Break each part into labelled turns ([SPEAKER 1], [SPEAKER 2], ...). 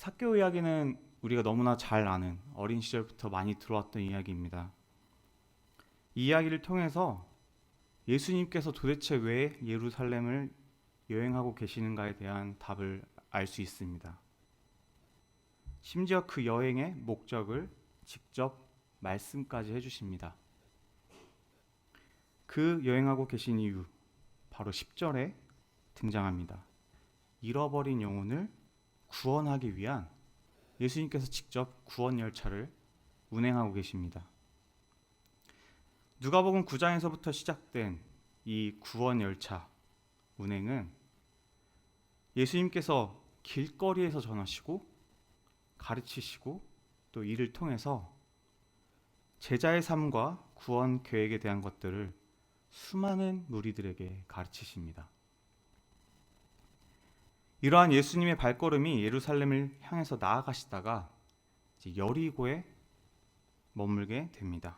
[SPEAKER 1] 삭개오 이야기는 우리가 너무나 잘 아는 어린 시절부터 많이 들어왔던 이야기입니다. 이 이야기를 통해서 예수님께서 도대체 왜 예루살렘을 여행하고 계시는가에 대한 답을 알 수 있습니다. 심지어 그 여행의 목적을 직접 말씀까지 해주십니다. 그 여행하고 계신 이유, 바로 10절에 등장합니다. 잃어버린 영혼을 구원하기 위한 예수님께서 직접 구원 열차를 운행하고 계십니다. 누가복음 9장에서부터 시작된 이 구원 열차 운행은 예수님께서 길거리에서 전하시고 가르치시고 또 이를 통해서 제자의 삶과 구원 계획에 대한 것들을 수많은 무리들에게 가르치십니다. 이러한 예수님의 발걸음이 예루살렘을 향해서 나아가시다가 이제 여리고에 머물게 됩니다.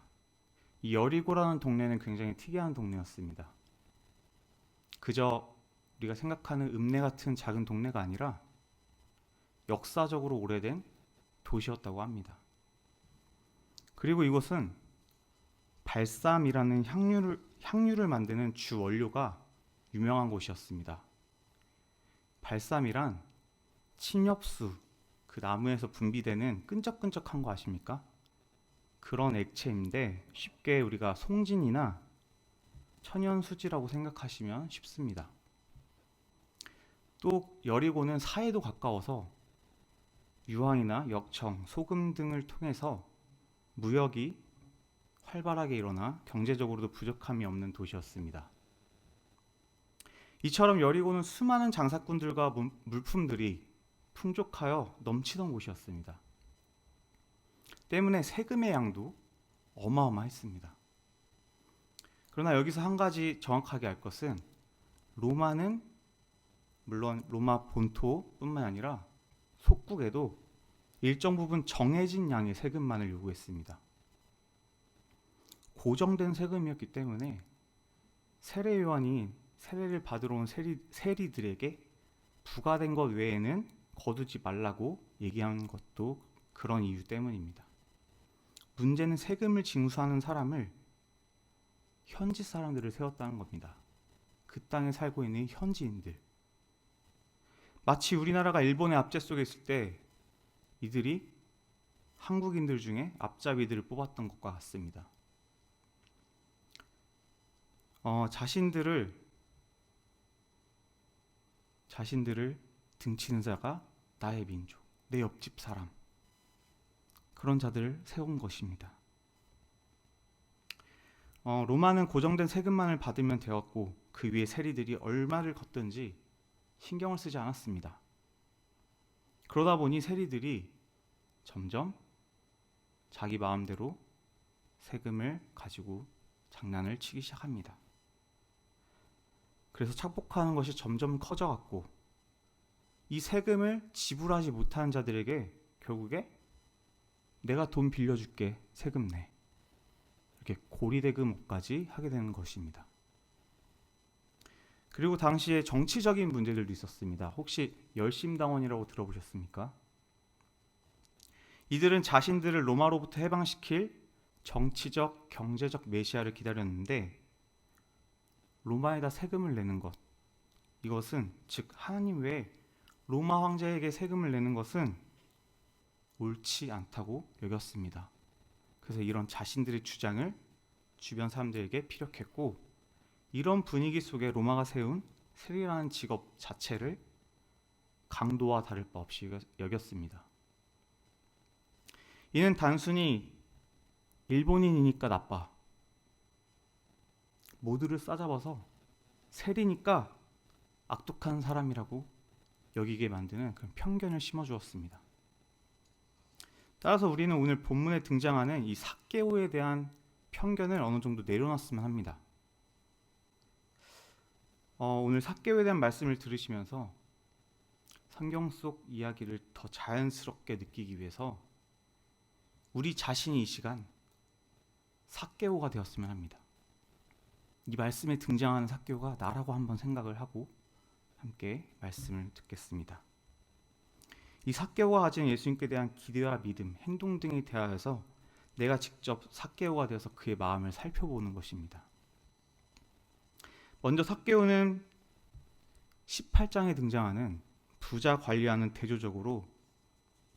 [SPEAKER 1] 이 여리고라는 동네는 굉장히 특이한 동네였습니다. 그저 우리가 생각하는 읍내 같은 작은 동네가 아니라 역사적으로 오래된 도시였다고 합니다. 그리고 이곳은 발삼이라는 향유를 만드는 주 원료가 유명한 곳이었습니다. 발삼이란 침엽수, 그 나무에서 분비되는 끈적끈적한 거 아십니까? 그런 액체인데 쉽게 우리가 송진이나 천연수지라고 생각하시면 쉽습니다. 또 여리고는 사해도 가까워서 유황이나 역청, 소금 등을 통해서 무역이 활발하게 일어나 경제적으로도 부족함이 없는 도시였습니다. 이처럼 여리고는 수많은 장사꾼들과 물품들이 풍족하여 넘치던 곳이었습니다. 때문에 세금의 양도 어마어마했습니다. 그러나 여기서 한 가지 정확하게 알 것은 로마는 물론 로마 본토뿐만 아니라 속국에도 일정 부분 정해진 양의 세금만을 요구했습니다. 고정된 세금이었기 때문에 세례 요한이 세례를 받으러 온 세리들에게 부과된 것 외에는 거두지 말라고 얘기한 것도 그런 이유 때문입니다. 문제는 세금을 징수하는 사람을 현지 사람들을 세웠다는 겁니다. 그 땅에 살고 있는 현지인들. 마치 우리나라가 일본의 압제 속에 있을 때 이들이 한국인들 중에 앞잡이들을 뽑았던 것과 같습니다. 자신들을 등치는 자가 나의 민족, 내 옆집 사람, 그런 자들을 세운 것입니다. 로마는 고정된 세금만을 받으면 되었고 그 위에 세리들이 얼마를 걷든지 신경을 쓰지 않았습니다. 그러다 보니 세리들이 점점 자기 마음대로 세금을 가지고 장난을 치기 시작합니다. 그래서 착복하는 것이 점점 커져갔고 이 세금을 지불하지 못하는 자들에게 결국에 내가 돈 빌려줄게, 세금 내, 이렇게 고리대금까지 하게 되는 것입니다. 그리고 당시에 정치적인 문제들도 있었습니다. 혹시 열심당원이라고 들어보셨습니까? 이들은 자신들을 로마로부터 해방시킬 정치적, 경제적 메시아를 기다렸는데 로마에다 세금을 내는 것, 이것은 즉 하나님 외에 로마 황제에게 세금을 내는 것은 옳지 않다고 여겼습니다. 그래서 이런 자신들의 주장을 주변 사람들에게 피력했고 이런 분위기 속에 로마가 세운 세리라는 직업 자체를 강도와 다를 바 없이 여겼습니다. 이는 단순히 일본인이니까 나빠, 모두를 싸잡아서 세리니까 악독한 사람이라고 여기게 만드는 그런 편견을 심어주었습니다. 따라서 우리는 오늘 본문에 등장하는 이 삭개오에 대한 편견을 어느 정도 내려놨으면 합니다. 오늘 삭개오에 대한 말씀을 들으시면서 성경 속 이야기를 더 자연스럽게 느끼기 위해서 우리 자신이 이 시간 삭개오가 되었으면 합니다. 이 말씀에 등장하는 삭개오가 나라고 한번 생각을 하고 함께 말씀을 듣겠습니다. 이 삭개오가 가진 예수님께 대한 기대와 믿음, 행동 등에 대하여서 내가 직접 삭개오가 되어서 그의 마음을 살펴보는 것입니다. 먼저 삭개오는 18장에 등장하는 부자 관리와는 대조적으로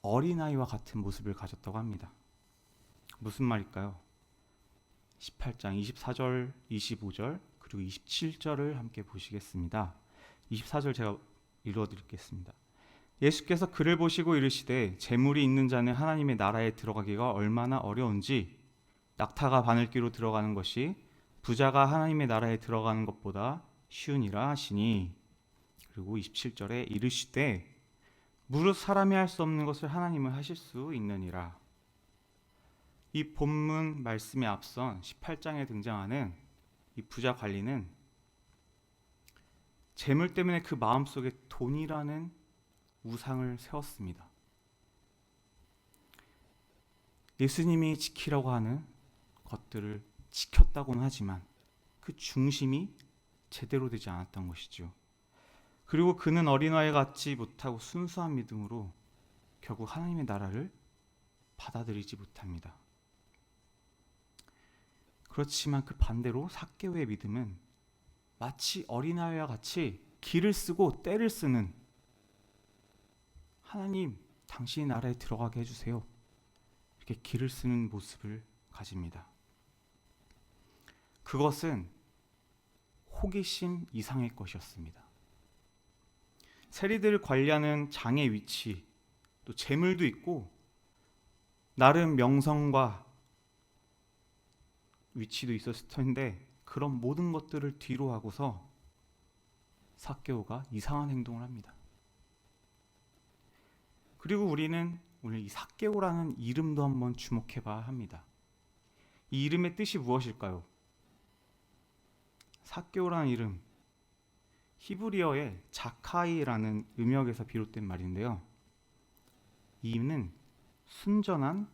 [SPEAKER 1] 어린아이와 같은 모습을 가졌다고 합니다. 무슨 말일까요? 18장 24절, 25절, 그리고 27절을 함께 보시겠습니다. 24절 제가 읽어드리겠습니다. 예수께서 그를 보시고 이르시되 재물이 있는 자는 하나님의 나라에 들어가기가 얼마나 어려운지 낙타가 바늘귀로 들어가는 것이 부자가 하나님의 나라에 들어가는 것보다 쉬우니라 하시니. 그리고 27절에 이르시되 무릇 사람이 할 수 없는 것을 하나님은 하실 수 있느니라. 이 본문 말씀에 앞선 18장에 등장하는 이 부자 관리는 재물 때문에 그 마음속에 돈이라는 우상을 세웠습니다. 예수님이 지키라고 하는 것들을 지켰다고는 하지만 그 중심이 제대로 되지 않았던 것이죠. 그리고 그는 어린아이 같지 못하고 순수한 믿음으로 결국 하나님의 나라를 받아들이지 못합니다. 그렇지만 그 반대로 삭개오의 믿음은 마치 어린아이와 같이 기를 쓰고 때를 쓰는, 하나님 당신의 나라에 들어가게 해주세요, 이렇게 기를 쓰는 모습을 가집니다. 그것은 호기심 이상의 것이었습니다. 세리들을 관리하는 장의 위치, 또 재물도 있고 나름 명성과 위치도 있었을 텐데 그런 모든 것들을 뒤로 하고서 삭개오가 이상한 행동을 합니다. 그리고 우리는 오늘 이 삭개오라는 이름도 한번 주목해 봐야 합니다. 이 이름의 뜻이 무엇일까요? 삭개오라는 이름, 히브리어의 자카이라는 음역에서 비롯된 말인데요. 이 이는 순전한,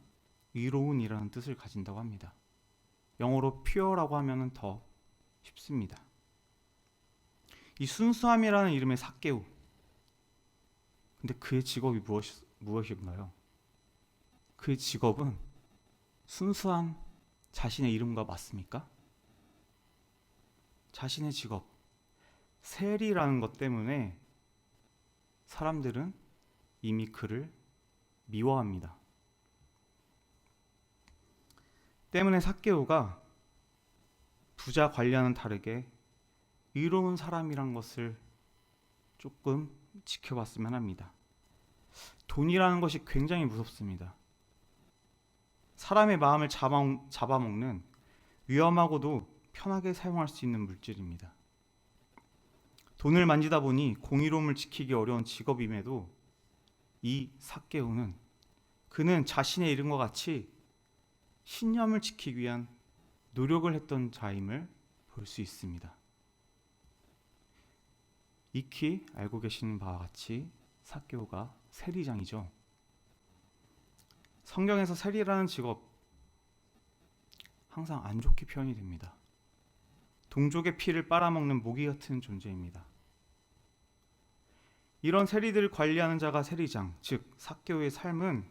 [SPEAKER 1] 의로운이라는 뜻을 가진다고 합니다. 영어로 pure라고 하면 더 쉽습니다. 이 순수함이라는 이름의 삭개오, 근데 그의 직업이 무엇인가요? 그의 직업은 순수한 자신의 이름과 맞습니까? 자신의 직업, 세리라는 것 때문에 사람들은 이미 그를 미워합니다. 때문에 삭개오가 부자 관리와는 다르게 의로운 사람이란 것을 조금 지켜봤으면 합니다. 돈이라는 것이 굉장히 무섭습니다. 사람의 마음을 잡아먹는 위험하고도 편하게 사용할 수 있는 물질입니다. 돈을 만지다 보니 공의로움을 지키기 어려운 직업임에도 이 삭개오는 그는 자신의 이름과 같이 신념을 지키기 위한 노력을 했던 자임을 볼 수 있습니다. 익히 알고 계시는 바와 같이 삭개오가 세리장이죠. 성경에서 세리라는 직업 항상 안 좋게 표현이 됩니다. 동족의 피를 빨아먹는 모기 같은 존재입니다. 이런 세리들을 관리하는 자가 세리장, 즉 삭개오의 삶은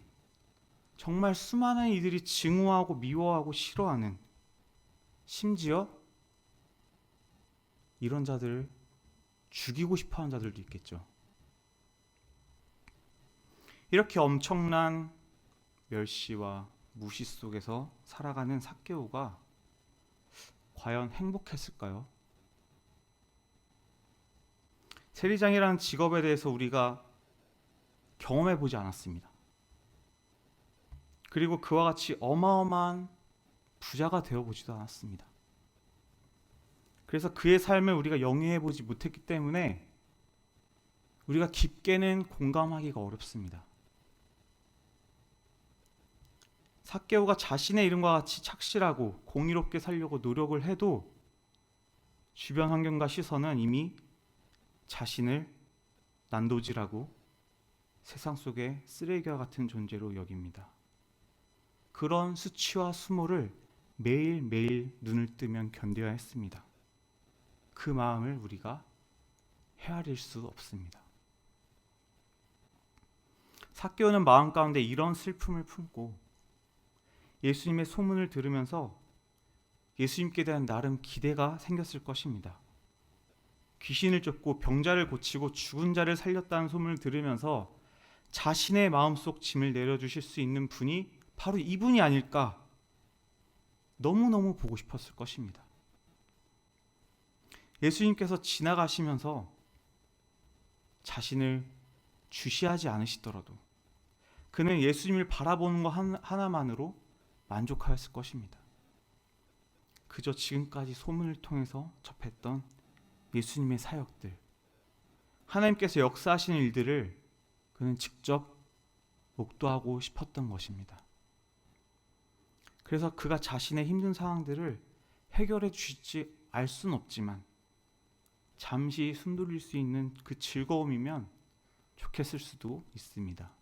[SPEAKER 1] 정말 수많은 이들이 증오하고 미워하고 싫어하는, 심지어 이런 자들을 죽이고 싶어하는 자들도 있겠죠. 이렇게 엄청난 멸시와 무시 속에서 살아가는 삭개오가 과연 행복했을까요? 세리장이라는 직업에 대해서 우리가 경험해 보지 않았습니다. 그리고 그와 같이 어마어마한 부자가 되어보지도 않았습니다. 그래서 그의 삶을 우리가 영위해 보지 못했기 때문에 우리가 깊게는 공감하기가 어렵습니다. 삭개오가 자신의 이름과 같이 착실하고 공의롭게 살려고 노력을 해도 주변 환경과 시선은 이미 자신을 난도질하고 세상 속의 쓰레기와 같은 존재로 여깁니다. 그런 수치와 수모를 매일매일 눈을 뜨면 견뎌야 했습니다. 그 마음을 우리가 헤아릴 수 없습니다. 삭개오는 마음 가운데 이런 슬픔을 품고 예수님의 소문을 들으면서 예수님께 대한 나름 기대가 생겼을 것입니다. 귀신을 쫓고 병자를 고치고 죽은 자를 살렸다는 소문을 들으면서 자신의 마음속 짐을 내려주실 수 있는 분이 바로 이분이 아닐까 너무너무 보고 싶었을 것입니다. 예수님께서 지나가시면서 자신을 주시하지 않으시더라도 그는 예수님을 바라보는 것 하나만으로 만족하였을 것입니다. 그저 지금까지 소문을 통해서 접했던 예수님의 사역들, 하나님께서 역사하시는 일들을 그는 직접 목도하고 싶었던 것입니다. 그래서 그가 자신의 힘든 상황들을 해결해 주실지 알 수는 없지만 잠시 숨돌릴 수 있는 그 즐거움이면 좋겠을 수도 있습니다.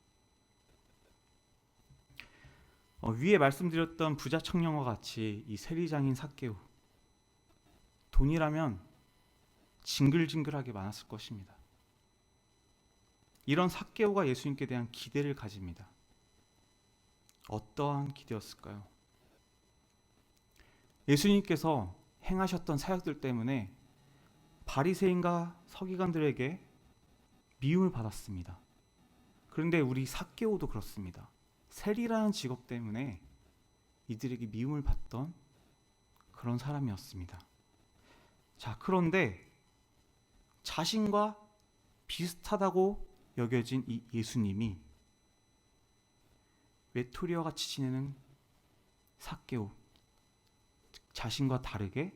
[SPEAKER 1] 위에 말씀드렸던 부자 청년과 같이 이 세리장인 삭개오, 돈이라면 징글징글하게 많았을 것입니다. 이런 삭개오가 예수님께 대한 기대를 가집니다. 어떠한 기대였을까요? 예수님께서 행하셨던 사역들 때문에 바리새인과 서기관들에게 미움을 받았습니다. 그런데 우리 삭개오도 그렇습니다. 세리라는 직업 때문에 이들에게 미움을 받던 그런 사람이었습니다. 자, 그런데 자신과 비슷하다고 여겨진 이 예수님이 외톨이와 같이 지내는 삭개오, 자신과 다르게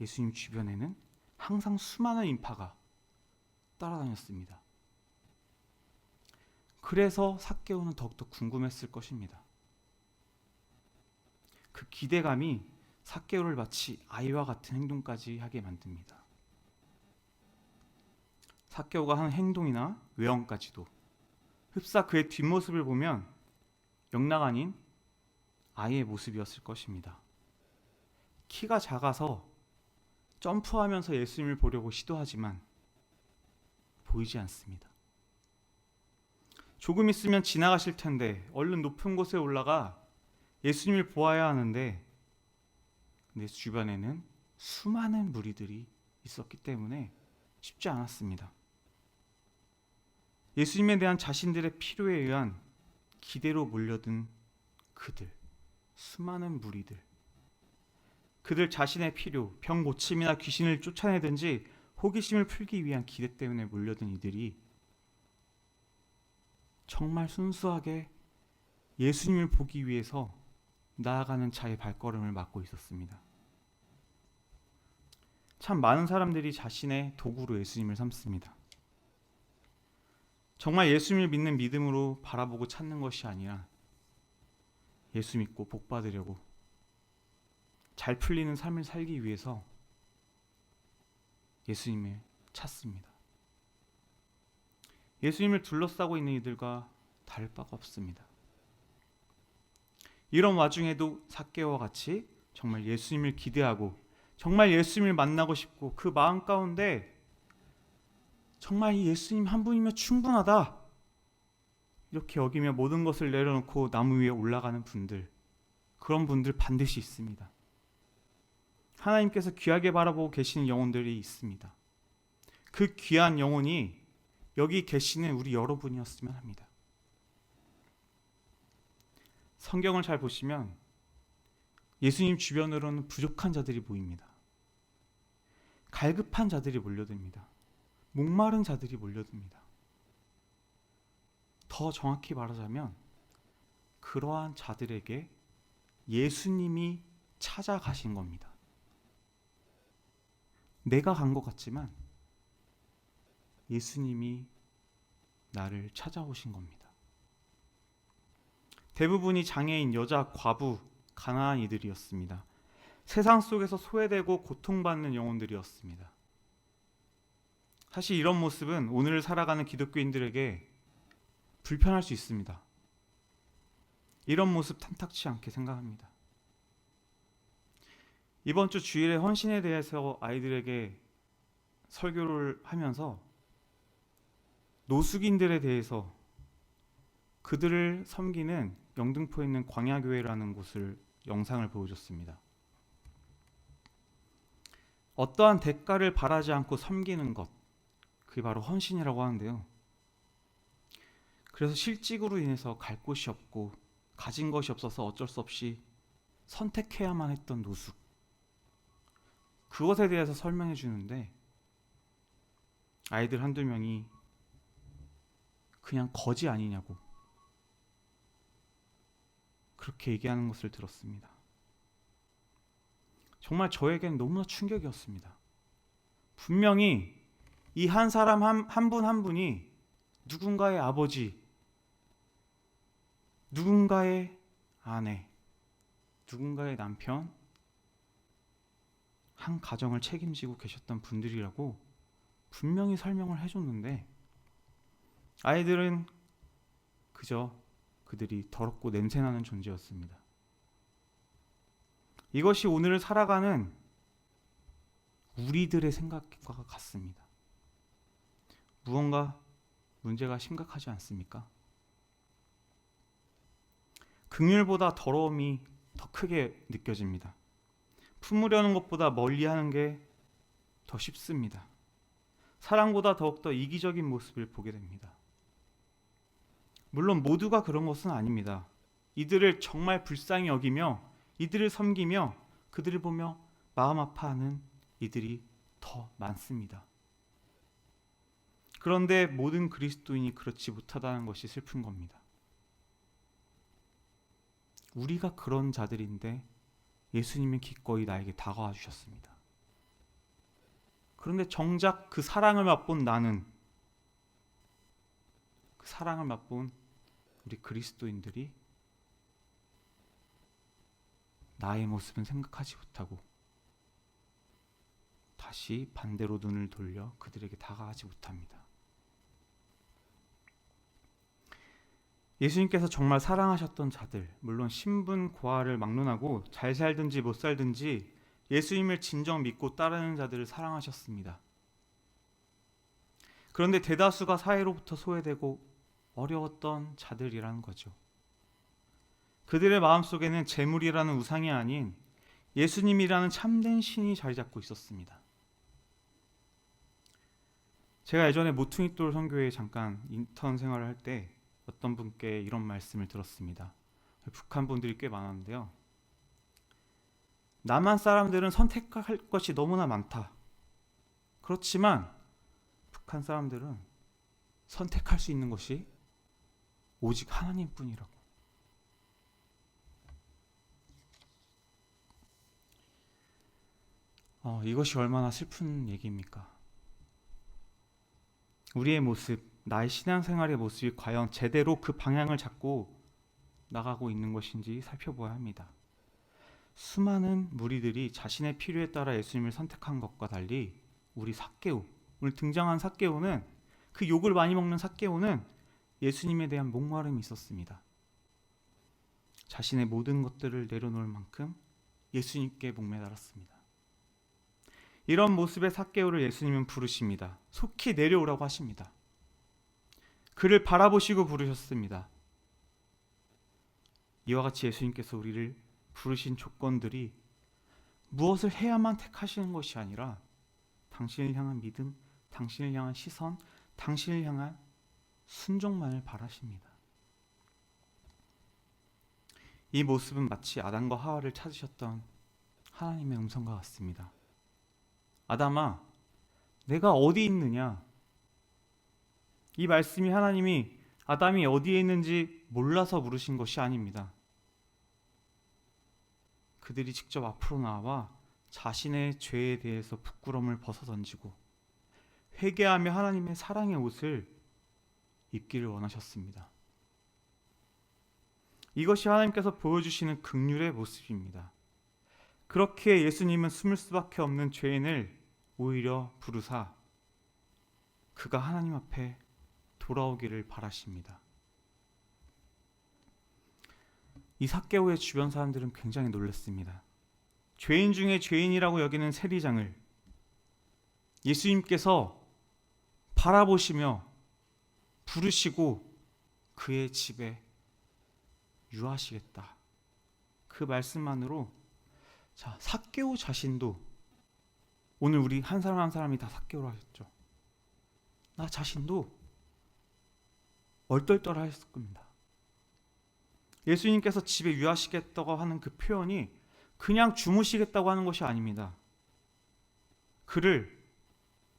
[SPEAKER 1] 예수님 주변에는 항상 수많은 인파가 따라다녔습니다. 그래서 삭개오는 더욱더 궁금했을 것입니다. 그 기대감이 삭개오를 마치 아이와 같은 행동까지 하게 만듭니다. 삭개오가 하는 행동이나 외형까지도 흡사 그의 뒷모습을 보면 영락 아닌 아이의 모습이었을 것입니다. 키가 작아서 점프하면서 예수님을 보려고 시도하지만 보이지 않습니다. 조금 있으면 지나가실 텐데 얼른 높은 곳에 올라가 예수님을 보아야 하는데 내 주변에는 수많은 무리들이 있었기 때문에 쉽지 않았습니다. 예수님에 대한 자신들의 필요에 의한 기대로 몰려든 그들, 수많은 무리들, 그들 자신의 필요, 병 고침이나 귀신을 쫓아내든지 호기심을 풀기 위한 기대 때문에 몰려든 이들이 정말 순수하게 예수님을 보기 위해서 나아가는 자의 발걸음을 막고 있었습니다. 참 많은 사람들이 자신의 도구로 예수님을 삼습니다. 정말 예수님을 믿는 믿음으로 바라보고 찾는 것이 아니라 예수 믿고 복 받으려고 잘 풀리는 삶을 살기 위해서 예수님을 찾습니다. 예수님을 둘러싸고 있는 이들과 다를 바가 없습니다. 이런 와중에도 삭개오와 같이 정말 예수님을 기대하고 정말 예수님을 만나고 싶고 그 마음 가운데 정말 이 예수님 한 분이면 충분하다 이렇게 여기며 모든 것을 내려놓고 나무 위에 올라가는 분들, 그런 분들 반드시 있습니다. 하나님께서 귀하게 바라보고 계시는 영혼들이 있습니다. 그 귀한 영혼이 여기 계시는 우리 여러분이었으면 합니다. 성경을 잘 보시면 예수님 주변으로는 부족한 자들이 보입니다. 갈급한 자들이 몰려듭니다. 목마른 자들이 몰려듭니다. 더 정확히 말하자면 그러한 자들에게 예수님이 찾아가신 겁니다. 내가 간 것 같지만 예수님이 나를 찾아오신 겁니다. 대부분이 장애인, 여자, 과부, 가난한 이들이었습니다. 세상 속에서 소외되고 고통받는 영혼들이었습니다. 사실 이런 모습은 오늘을 살아가는 기독교인들에게 불편할 수 있습니다. 이런 모습 탐탁치 않게 생각합니다. 이번 주 주일의 헌신에 대해서 아이들에게 설교를 하면서 노숙인들에 대해서 그들을 섬기는 영등포에 있는 광야교회라는 곳을 영상을 보여줬습니다. 어떠한 대가를 바라지 않고 섬기는 것, 그게 바로 헌신이라고 하는데요. 그래서 실직으로 인해서 갈 곳이 없고 가진 것이 없어서 어쩔 수 없이 선택해야만 했던 노숙, 그것에 대해서 설명해 주는데 아이들 한두 명이 그냥 거지 아니냐고 그렇게 얘기하는 것을 들었습니다. 정말 저에겐 너무나 충격이었습니다. 분명히 이 한 사람 한 분 한 분이 누군가의 아버지, 누군가의 아내, 누군가의 남편, 한 가정을 책임지고 계셨던 분들이라고 분명히 설명을 해줬는데 아이들은 그저 그들이 더럽고 냄새나는 존재였습니다. 이것이 오늘을 살아가는 우리들의 생각과 같습니다. 무언가 문제가 심각하지 않습니까? 긍휼보다 더러움이 더 크게 느껴집니다. 품으려는 것보다 멀리하는 게 더 쉽습니다. 사랑보다 더욱더 이기적인 모습을 보게 됩니다. 물론 모두가 그런 것은 아닙니다. 이들을 정말 불쌍히 여기며 이들을 섬기며 그들을 보며 마음 아파하는 이들이 더 많습니다. 그런데 모든 그리스도인이 그렇지 못하다는 것이 슬픈 겁니다. 우리가 그런 자들인데 예수님이 기꺼이 나에게 다가와 주셨습니다. 그런데 정작 그 사랑을 맛본 나는, 그 사랑을 맛본 우리 그리스도인들이 나의 모습은 생각하지 못하고 다시 반대로 눈을 돌려 그들에게 다가가지 못합니다. 예수님께서 정말 사랑하셨던 자들, 물론 신분 고하를 막론하고 잘 살든지 못 살든지 예수님을 진정 믿고 따르는 자들을 사랑하셨습니다. 그런데 대다수가 사회로부터 소외되고 어려웠던 자들이라는 거죠. 그들의 마음속에는 재물이라는 우상이 아닌 예수님이라는 참된 신이 자리 잡고 있었습니다. 제가 예전에 모퉁이돌 선교회에 잠깐 인턴 생활을 할 때 어떤 분께 이런 말씀을 들었습니다. 북한 분들이 꽤 많았는데요. 남한 사람들은 선택할 것이 너무나 많다. 그렇지만 북한 사람들은 선택할 수 있는 것이 오직 하나님뿐이라고. 이것이 얼마나 슬픈 얘기입니까? 우리의 모습, 나의 신앙생활의 모습이 과연 제대로 그 방향을 잡고 나가고 있는 것인지 살펴봐야 합니다. 수많은 무리들이 자신의 필요에 따라 예수님을 선택한 것과 달리 우리 삭개오, 오늘 등장한 삭개오는, 그 욕을 많이 먹는 삭개오는 예수님에 대한 목마름이 있었습니다. 자신의 모든 것들을 내려놓을 만큼 예수님께 목매달았습니다. 이런 모습의 삭개오를 예수님은 부르십니다. 속히 내려오라고 하십니다. 그를 바라보시고 부르셨습니다. 이와 같이 예수님께서 우리를 부르신 조건들이 무엇을 해야만 택하시는 것이 아니라 당신을 향한 믿음, 당신을 향한 시선, 당신을 향한 순종만을 바라십니다. 이 모습은 마치 아담과 하와를 찾으셨던 하나님의 음성과 같습니다. 아담아, 내가 어디 있느냐? 이 말씀이 하나님이 아담이 어디에 있는지 몰라서 물으신 것이 아닙니다. 그들이 직접 앞으로 나와 자신의 죄에 대해서 부끄러움을 벗어던지고 회개하며 하나님의 사랑의 옷을 입기를 원하셨습니다. 이것이 하나님께서 보여주시는 긍휼의 모습입니다. 그렇게 예수님은 숨을 수밖에 없는 죄인을 오히려 부르사 그가 하나님 앞에 돌아오기를 바라십니다. 이 삭개오의 주변 사람들은 굉장히 놀랐습니다. 죄인 중에 죄인이라고 여기는 세리장을 예수님께서 바라보시며 부르시고 그의 집에 유하시겠다. 그 말씀만으로 삭개오 자신도, 오늘 우리 한 사람 한 사람이 다 삭개오라 하셨죠. 나 자신도 얼떨떨하였을 겁니다. 예수님께서 집에 유하시겠다고 하는 그 표현이 그냥 주무시겠다고 하는 것이 아닙니다. 그를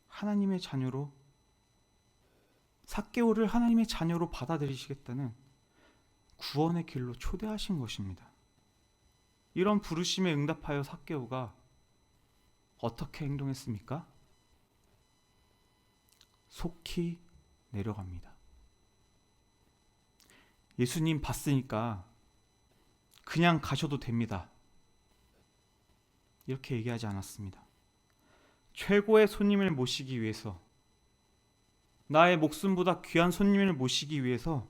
[SPEAKER 1] 하나님의 자녀로, 삭개오를 하나님의 자녀로 받아들이시겠다는 구원의 길로 초대하신 것입니다. 이런 부르심에 응답하여 삭개오가 어떻게 행동했습니까? 속히 내려갑니다. 예수님 봤으니까 그냥 가셔도 됩니다. 이렇게 얘기하지 않았습니다. 최고의 손님을 모시기 위해서, 나의 목숨보다 귀한 손님을 모시기 위해서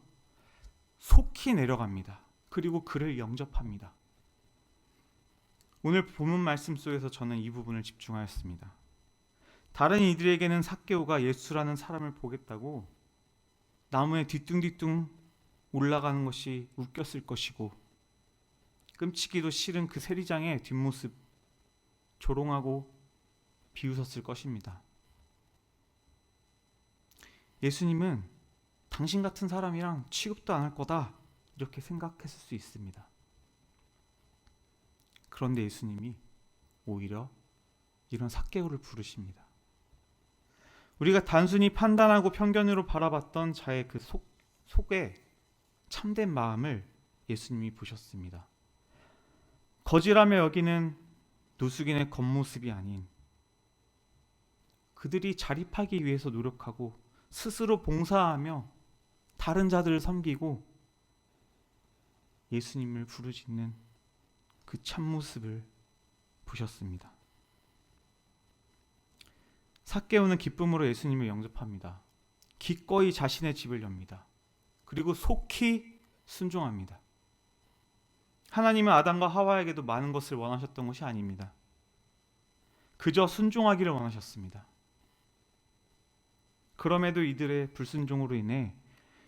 [SPEAKER 1] 속히 내려갑니다. 그리고 그를 영접합니다. 오늘 본문 말씀 속에서 저는 이 부분을 집중하였습니다. 다른 이들에게는 삭개오가 예수라는 사람을 보겠다고 나무에 뒤뚱뒤뚱 올라가는 것이 웃겼을 것이고, 끔찍이도 싫은 그 세리장의 뒷모습 조롱하고 비웃었을 것입니다. 예수님은 당신 같은 사람이랑 취급도 안 할 거다, 이렇게 생각했을 수 있습니다. 그런데 예수님이 오히려 이런 삭개오를 부르십니다. 우리가 단순히 판단하고 편견으로 바라봤던 자의 그 속에 참된 마음을 예수님이 보셨습니다. 거지라며 여기는 노숙인의 겉모습이 아닌, 그들이 자립하기 위해서 노력하고 스스로 봉사하며 다른 자들을 섬기고 예수님을 부르짖는 그 참모습을 보셨습니다. 삭개오는 기쁨으로 예수님을 영접합니다. 기꺼이 자신의 집을 엽니다. 그리고 속히 순종합니다. 하나님은 아담과 하와에게도 많은 것을 원하셨던 것이 아닙니다. 그저 순종하기를 원하셨습니다. 그럼에도 이들의 불순종으로 인해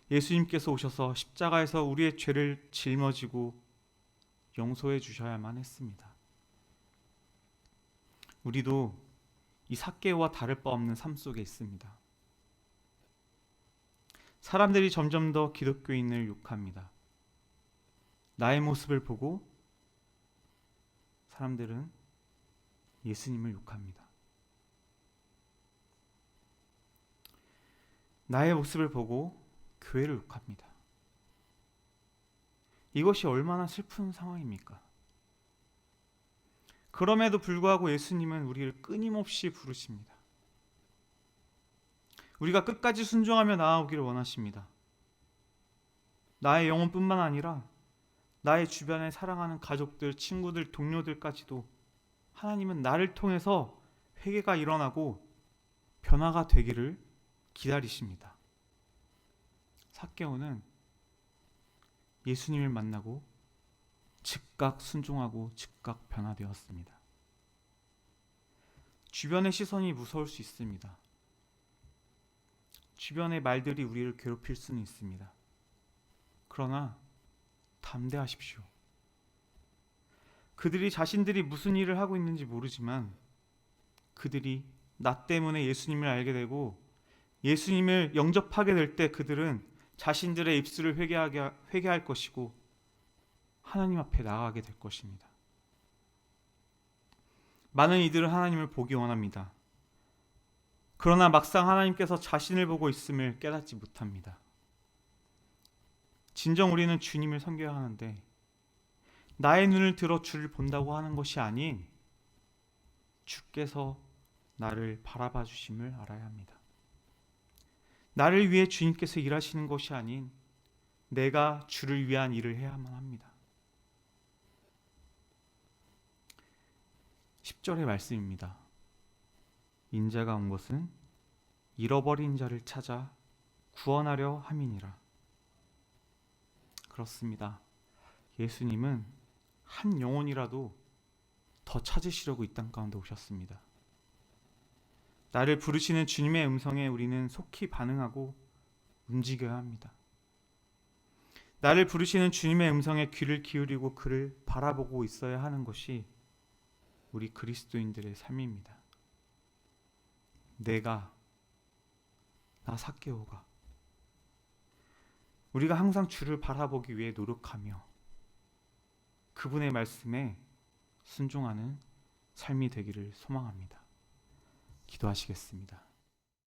[SPEAKER 1] 예수님께서 오셔서 십자가에서 우리의 죄를 짊어지고 용서해 주셔야만 했습니다. 우리도 이 삭개오와 다를 바 없는 삶 속에 있습니다. 사람들이 점점 더 기독교인을 욕합니다. 나의 모습을 보고 사람들은 예수님을 욕합니다. 나의 모습을 보고 교회를 욕합니다. 이것이 얼마나 슬픈 상황입니까? 그럼에도 불구하고 예수님은 우리를 끊임없이 부르십니다. 우리가 끝까지 순종하며 나아오기를 원하십니다. 나의 영혼뿐만 아니라 나의 주변에 사랑하는 가족들, 친구들, 동료들까지도 하나님은 나를 통해서 회개가 일어나고 변화가 되기를 기다리십니다. 삭개오는 예수님을 만나고 즉각 순종하고 즉각 변화되었습니다. 주변의 시선이 무서울 수 있습니다. 주변의 말들이 우리를 괴롭힐 수는 있습니다. 그러나 담대하십시오. 그들이 자신들이 무슨 일을 하고 있는지 모르지만 그들이 나 때문에 예수님을 알게 되고 예수님을 영접하게 될 때 그들은 자신들의 입술을 회개할 것이고 하나님 앞에 나아가게 될 것입니다. 많은 이들은 하나님을 보기 원합니다. 그러나 막상 하나님께서 자신을 보고 있음을 깨닫지 못합니다. 진정 우리는 주님을 섬겨야 하는데 나의 눈을 들어 주를 본다고 하는 것이 아닌 주께서 나를 바라봐 주심을 알아야 합니다. 나를 위해 주님께서 일하시는 것이 아닌 내가 주를 위한 일을 해야만 합니다. 10절의 말씀입니다. 인자가 온 것은 잃어버린 자를 찾아 구원하려 함이니라. 그렇습니다. 예수님은 한 영혼이라도 더 찾으시려고 이 땅 가운데 오셨습니다. 나를 부르시는 주님의 음성에 우리는 속히 반응하고 움직여야 합니다. 나를 부르시는 주님의 음성에 귀를 기울이고 그를 바라보고 있어야 하는 것이 우리 그리스도인들의 삶입니다. 나 삭개오가 우리가 항상 주를 바라보기 위해 노력하며 그분의 말씀에 순종하는 삶이 되기를 소망합니다. 기도하시겠습니다.